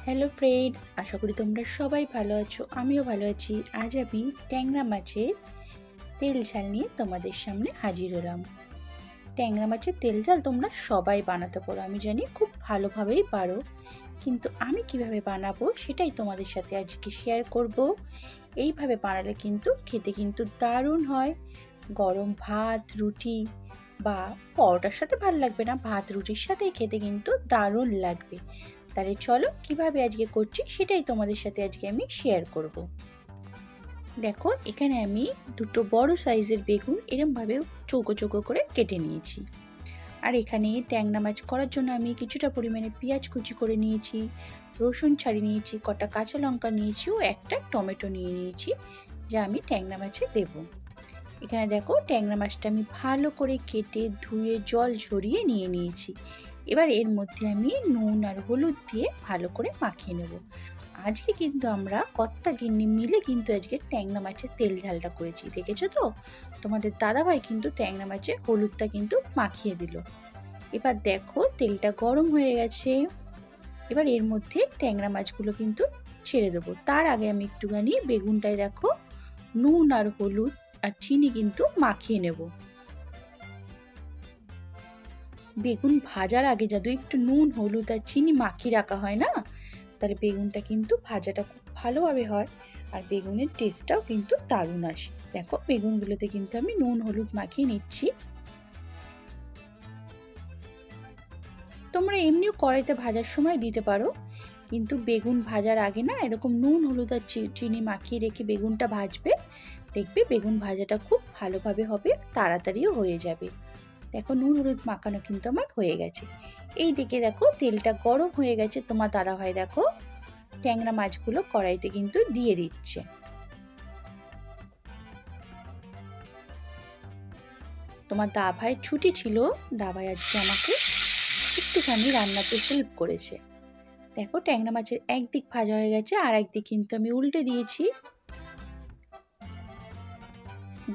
Hello friends, আশা করি তোমরা সবাই ভালো আছো। আমিও ভালো আছি। আজ আমি ট্যাংরা মাছের তেল ঝাল নিয়ে তোমাদের সামনে হাজির হলাম। ট্যাংরা মাছের তেল ঝাল তোমরা সবাই বানাতে পারো, আমি জানি খুব ভালোভাবেই পারো, কিন্তু আমি কিভাবে বানাবো সেটাই তোমাদের সাথে আজকে শেয়ার করব। এইভাবে বানালে কিন্তু খেতে কিন্তু দারুণ হয়। গরম ভাত, রুটি বা পরোটার সাথে ভালো লাগবে না, ভাত রুটির সাথেই খেতে কিন্তু দারুণ লাগবে। তাহলে চলো কিভাবে আজকে করছি সেটাই তোমাদের সাথে আজকে আমি শেয়ার করব। দেখো, এখানে আমি দুটো বড় সাইজের বেগুন এরমভাবে চৌকো চৌকো করে কেটে নিয়েছি। আর এখানে ট্যাংরা মাছ করার জন্য আমি কিছুটা পরিমাণে পেঁয়াজ কুচি করে নিয়েছি, রসুন ছাড়িয়ে নিয়েছি, কটা কাঁচা লঙ্কা নিয়েছি ও একটা টমেটো নিয়ে নিয়েছি, যা আমি ট্যাংরা মাছে দেব। এখানে দেখো, ট্যাংরা মাছটা আমি ভালো করে কেটে ধুয়ে জল ঝরিয়ে নিয়ে নিয়েছি। এবার এর মধ্যে আমি নুন আর হলুদ দিয়ে ভালো করে মাখিয়ে নেব। আজকে কিন্তু আমরা কর্তা গিন্নি মিলে কিন্তু আজকে ট্যাংরা মাছের তেল ঝালটা করেছি, দেখেছো তো? তোমাদের দাদাভাই কিন্তু ট্যাংরা মাছের হলুদটা কিন্তু মাখিয়ে দিল। এবার দেখো, তেলটা গরম হয়ে গেছে। এবার এর মধ্যে ট্যাংরা মাছগুলো কিন্তু ছেড়ে দেবো। তার আগে আমি একটুখানি বেগুনটায় দেখো নুন আর হলুদ আর চিনি কিন্তু মাখিয়ে নেব। বেগুন ভাজার আগে যদি একটু নুন হলুদ আর চিনি মাখিয়ে রাখা হয় না, তাহলে বেগুনটা কিন্তু ভাজাটা খুব ভালোভাবে হয় আর বেগুনের টেস্টটাও কিন্তু দারুণ আসে। দেখো, বেগুনগুলোতে কিন্তু আমি নুন হলুদ মাখিয়ে নিচ্ছি। তোমরা এমনিও কড়াইতে ভাজার সময় দিতে পারো, কিন্তু বেগুন ভাজার আগে না এরকম নুন হলুদ আর চিনি মাখিয়ে রেখে বেগুনটা ভাজবে, দেখবে বেগুন ভাজাটা খুব ভালোভাবে হবে, তাড়াতাড়িও হয়ে যাবে। দেখো, নুন হলুদ মাখানো কিন্তু আমার হয়ে গেছে। এই দিকে দেখো তেলটা গরম হয়ে গেছে। তোমার দাদাভাই দেখো ট্যাংরা মাছগুলো কড়াইতে কিন্তু দিয়ে দিচ্ছে। তোমার দাদাভাইয়ের ছুটি ছিল, দাদাভাই আজকে আমাকে একটুখানি রান্নাতে হেল্প করেছে। দেখো, ট্যাংরা মাছের একদিক ভাজা হয়ে গেছে, আর একদিক কিন্তু আমি উল্টে দিয়েছি।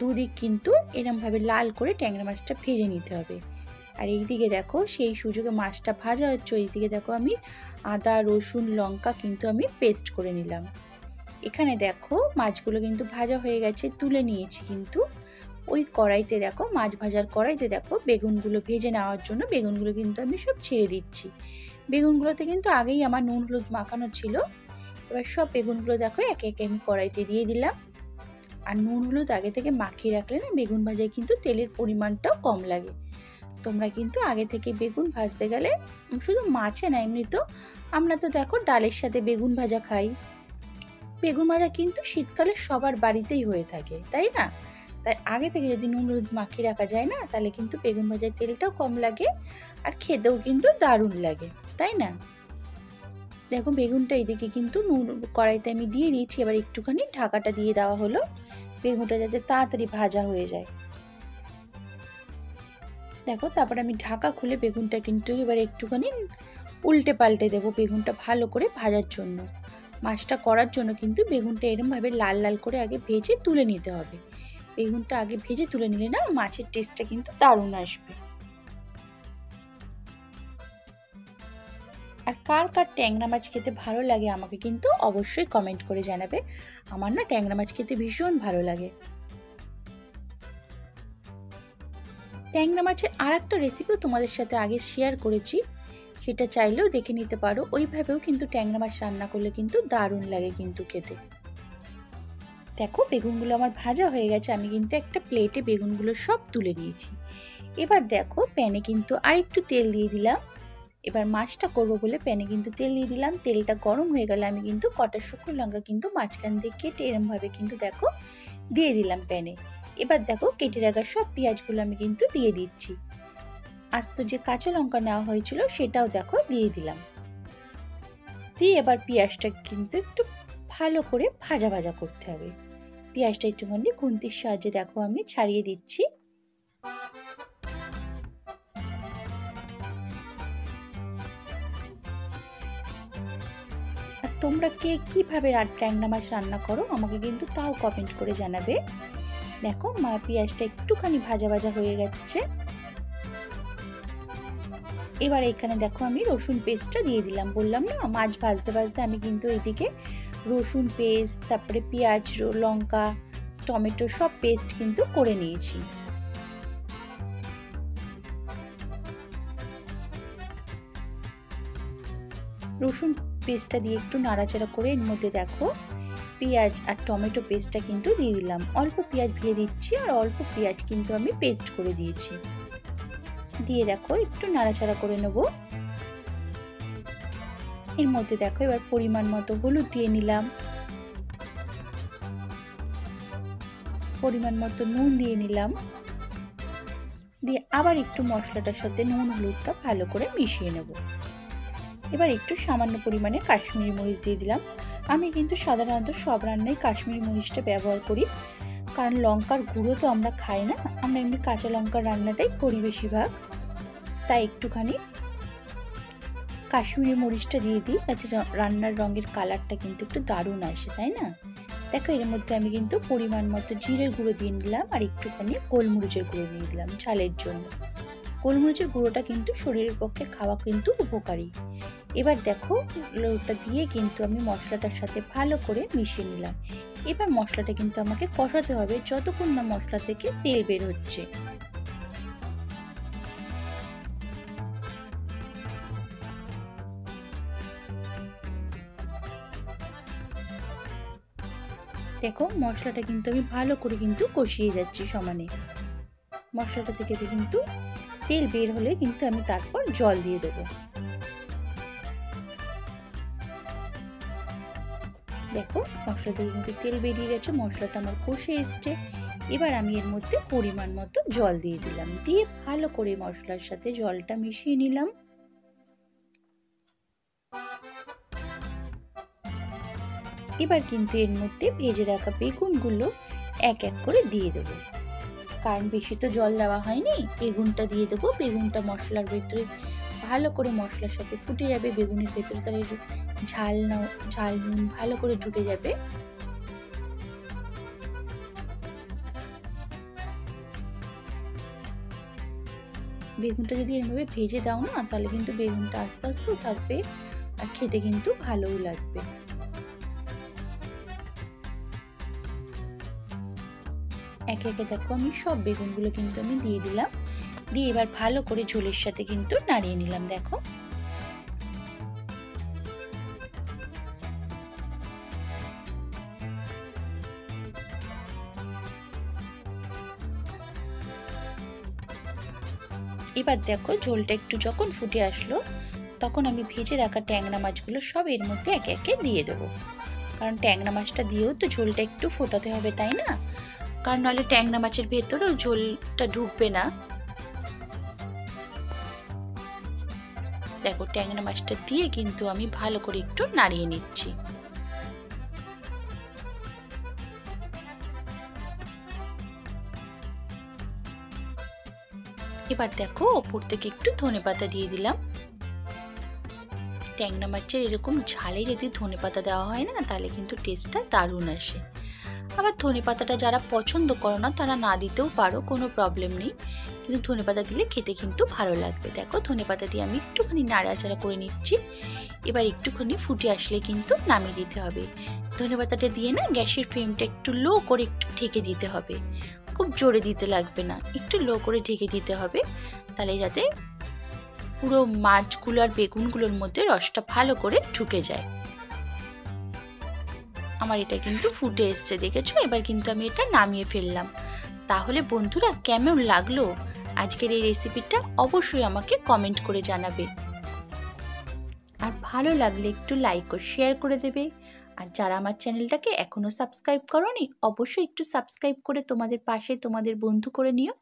দুদিক কিন্তু এরমভাবে লাল করে ট্যাংরা মাছটা ভেজে নিতে হবে। আর এইদিকে দেখো, সেই সুযোগে মাছটা ভাজা হচ্ছে, এইদিকে দেখো আমি আদা রসুন লঙ্কা কিন্তু আমি পেস্ট করে নিলাম। এখানে দেখো মাছগুলো কিন্তু ভাজা হয়ে গেছে, তুলে নিয়েছি। কিন্তু ওই কড়াইতে দেখো, মাছ ভাজার কড়াইতে দেখো বেগুনগুলো ভেজে নেওয়ার জন্য বেগুনগুলো কিন্তু আমি সব ছেড়ে দিচ্ছি। বেগুনগুলোতে কিন্তু আগেই আমার নুন হলুদ মাখানো ছিল। এবার সব বেগুনগুলো দেখো একে একে আমি কড়াইতে দিয়ে দিলাম। আর নুন হলুদ আগে থেকে মাখিয়ে রাখলে না বেগুন ভাজায় কিন্তু তেলের পরিমাণটাও কম লাগে। তোমরা কিন্তু আগে থেকে বেগুন ভাজতে গেলে, শুধু মাছে না এমনিতেও আমরা তো দেখো ডালের সাথে বেগুন ভাজা খাই। বেগুন ভাজা কিন্তু শীতকালে সবার বাড়িতেই হয়ে থাকে, তাই না? তাই আগে থেকে যদি নুন হলুদ মাখিয়ে রাখা যায় না, তাহলে কিন্তু বেগুন ভাজার তেলটাও কম লাগে আর খেতেও কিন্তু দারুণ লাগে, তাই না? দেখো, বেগুনটা এদিকে কিন্তু নুন কড়াইতে আমি দিয়ে দিয়েছি। এবার একটুখানি ঢাকাটা দিয়ে দেওয়া হলো, বেগুনটা যাতে তাড়াতাড়ি ভাজা হয়ে যায়। দেখো, তারপর আমি ঢাকা খুলে বেগুনটা কিন্তু এবার একটুখানি উল্টে পাল্টে দেবো বেগুনটা ভালো করে ভাজার জন্য। মাছটা করার জন্য কিন্তু বেগুনটা এরমভাবে লাল লাল করে আগে ভেজে তুলে নিতে হবে। বেগুনটা আগে ভেজে তুলে নিলে না মাছের টেস্টটা কিন্তু দারুণ আসবে। আর কার কার ট্যাংরা মাছ খেতে ভালো লাগে আমাকে কিন্তু অবশ্যই কমেন্ট করে জানাবে। আমার না ট্যাংরা মাছ খেতে ভীষণ ভালো লাগে। ট্যাংরা মাছের আর একটা রেসিপিও তোমাদের সাথে আগে শেয়ার করেছি, সেটা চাইলেও দেখে নিতে পারো। ওইভাবেও কিন্তু ট্যাংরা মাছ রান্না করলে কিন্তু দারুণ লাগে কিন্তু খেতে। দেখো, বেগুনগুলো আমার ভাজা হয়ে গেছে, আমি কিন্তু একটা প্লেটে বেগুনগুলো সব তুলে নিয়েছি। এবার দেখো, প্যানে কিন্তু আরেকটু তেল দিয়ে দিলাম। এবার মাছটা করবো বলে প্যানে কিন্তু তেল দিয়ে দিলাম। তেলটা গরম হয়ে গেলে আমি কিন্তু কটা শুকনো লঙ্কা কিন্তু মাঝখান দিয়ে কেটে এরমভাবে কিন্তু দেখো দিয়ে দিলাম প্যানে। এবার দেখো, কেটে রাখা সব পেঁয়াজগুলো আমি কিন্তু দিয়ে দিচ্ছি। আস্ত যে কাঁচা লঙ্কা নেওয়া হয়েছিল সেটাও দেখো দিয়ে দিলাম। দিয়ে এবার পেঁয়াজটা কিন্তু একটু ভালো করে ভাজা ভাজা করতে হবে। পেঁয়াজটা একটুখানি খুন্তির সাহায্যে দেখো আমি ছাড়িয়ে দিচ্ছি। আর তোমরা কে কিভাবে ট্যাংরা মাছ রান্না করো আমাকে কিন্তু তাও কমেন্ট করে জানাবে। দেখো, পেঁয়াজটা একটুখানি ভাজা ভাজা হয়ে গেছে। এবার এখানে দেখো আমি রসুন পেস্টটা দিয়ে দিলাম। বললাম না মাছ ভাজতে ভাজতে আমি কিন্তু এইদিকে রসুন পেস্ট, তারপরে পেঁয়াজ, লঙ্কা, টমেটো সব পেস্ট কিন্তু করে নিয়েছি। রসুন পেস্টটা দিয়ে একটু নাড়াচাড়া করে এর মধ্যে দেখো পেঁয়াজ আর টমেটো পেস্টটা কিন্তু দিয়ে দিলাম। অল্প পেঁয়াজ ভেজে দিচ্ছি আর অল্প পেঁয়াজ কিন্তু আমি পেস্ট করে দিয়েছি। দিয়ে দেখো একটু নাড়াচাড়া করে নেব। এর মধ্যে দেখো এবার পরিমাণ মতো হলুদ দিয়ে নিলাম, পরিমাণ মতো নুন দিয়ে নিলাম, দিয়ে আবার একটু মশলাটার সাথে নুন হলুদটা ভালো করে মিশিয়ে নেব। এবার একটু সামান্য পরিমাণে কাশ্মীরি মরিচ দিয়ে দিলাম। আমি কিন্তু সাধারণত সব রান্নায় কাশ্মীরি মরিচটা ব্যবহার করি, কারণ লঙ্কার গুঁড়ো তো আমরা খাই না, আমরা এমনি কাঁচা লঙ্কার রান্নাটাই করি বেশিরভাগ। তাই একটুখানি কাশ্মীরি মরিচটা দিয়ে দিই, যাতে রান্নার রঙের কালারটা কিন্তু একটু দারুণ আসে, তাই না? দেখো এর মধ্যে আমি কিন্তু পরিমাণ মতো জিরের গুঁড়ো দিয়ে নিলাম আর একটুখানি গোলমরিচের গুঁড়ো দিয়ে দিলাম ঝালের জন্য। গোলমরিচের গুঁড়োটা কিন্তু শরীরের পক্ষে খাওয়া কিন্তু উপকারী। এবার দেখো ওটা দিয়ে কিন্তু আমি মশলাটার সাথে ভালো করে মিশিয়ে নিলাম। এবার মশলাটা কিন্তু আমাকে কষাতে হবে যতক্ষণ না মশলা থেকে তেল বের হচ্ছে। দেখো মশলাটা কিন্তু আমি ভালো করে কিন্তু কষিয়ে যাচ্ছি সমানে। মশলাটা থেকে কিন্তু তেল বের হলে কিন্তু আমি তারপর জল দিয়ে দেবো। দেখো মশলা থেকে কিন্তু তেল বেরিয়ে গেছে, মশলাটা আমার কষে এসছে। এবার আমি এর মধ্যে পরিমাণ মতো জল দিয়ে দিলাম, দিয়ে ভালো করে মশলার সাথে জলটা মিশিয়ে নিলাম। এবার কিন্তু এর মধ্যে ভেজে রাখা বেগুনগুলো এক এক করে দিয়ে দেবো, কারণ বেশি তো জল দেওয়া হয়নি। বেগুনটা দিয়ে দেবো, বেগুনটা মশলার ভেতরে ভালো করে মশলার সাথে ফুটে যাবে, বেগুনের ভেতরে তার ঝাল নুন ভালো করে ঢুকে যাবে। বেগুনটা যদি এভাবে ভেজে দাও না, তাহলে কিন্তু বেগুনটা আস্তে আস্তেও থাকবে আর খেতে কিন্তু ভালোও লাগবে। একে একে দেখো আমি সব বেগুনগুলো কিন্তু আমি দিয়ে দিলাম, দিয়ে এবার ভালো করে ঝোলের সাথে কিন্তু নাড়িয়ে নিলাম। দেখো এবার দেখো ঝোলটা একটু যখন ফুটে আসলো, তখন আমি ভেজে রাখা ট্যাংরা মাছগুলো সব এর মধ্যে একে একে দিয়ে দেবো, কারণ ট্যাংরা মাছটা দিয়েও তো ঝোলটা একটু ফোটাতে হবে, তাই না? কারণ নাহলে ট্যাংরা মাছের ভেতরেও ঝোলটা ঢুকবে না। দেখো ট্যাংরা মাছটা দিয়ে কিন্তু আমি ভালো করে একটু নাড়িয়ে নিচ্ছি। এবার দেখো ওপর থেকে একটু ধনেপাতা দিয়ে দিলাম। ট্যাংরা মাছের এরকম ঝালে যদি ধনেপাতা দেওয়া হয় না, তাহলে কিন্তু টেস্টটা দারুণ আসে। আবার ধনেপাতাটা যারা পছন্দ করো না তারা না দিতেও পারো, কোনো প্রবলেম নেই, কিন্তু ধনেপাতা দিলে খেতে কিন্তু ভালো লাগবে। দেখো ধনেপাতা দিয়ে আমি একটুখানি নাড়াচাড়া করে নিচ্ছি। এবার একটুখানি ফুটে আসলে কিন্তু নামিয়ে দিতে হবে। ধনেপাতাটা দিয়ে না গ্যাসের ফ্লেমটা একটু লো করে একটু ঢেকে দিতে হবে, খুব জোরে দিতে লাগবে না, একটু লো করে ঢেকে দিতে হবে, তাহলে যাতে পুরো মাছগুলো আর বেগুনগুলোর মধ্যে রসটা ভালো করে ঢুকে যায়। আমার এটা কিন্তু ফুটে এসছে, দেখেছো? এবার কিন্তু আমি এটা নামিয়ে ফেললাম। তাহলে বন্ধুরা কেমন লাগলো আজকের এই রেসিপিটা অবশ্যই আমাকে কমেন্ট করে জানাবে, আর ভালো লাগলে একটু লাইক ও শেয়ার করে দেবে। আর যারা আমার চ্যানেলটাকে এখনো সাবস্ক্রাইব করোনি, অবশ্যই একটু সাবস্ক্রাইব করে তোমাদের পাশে তোমাদের বন্ধু করে নিও।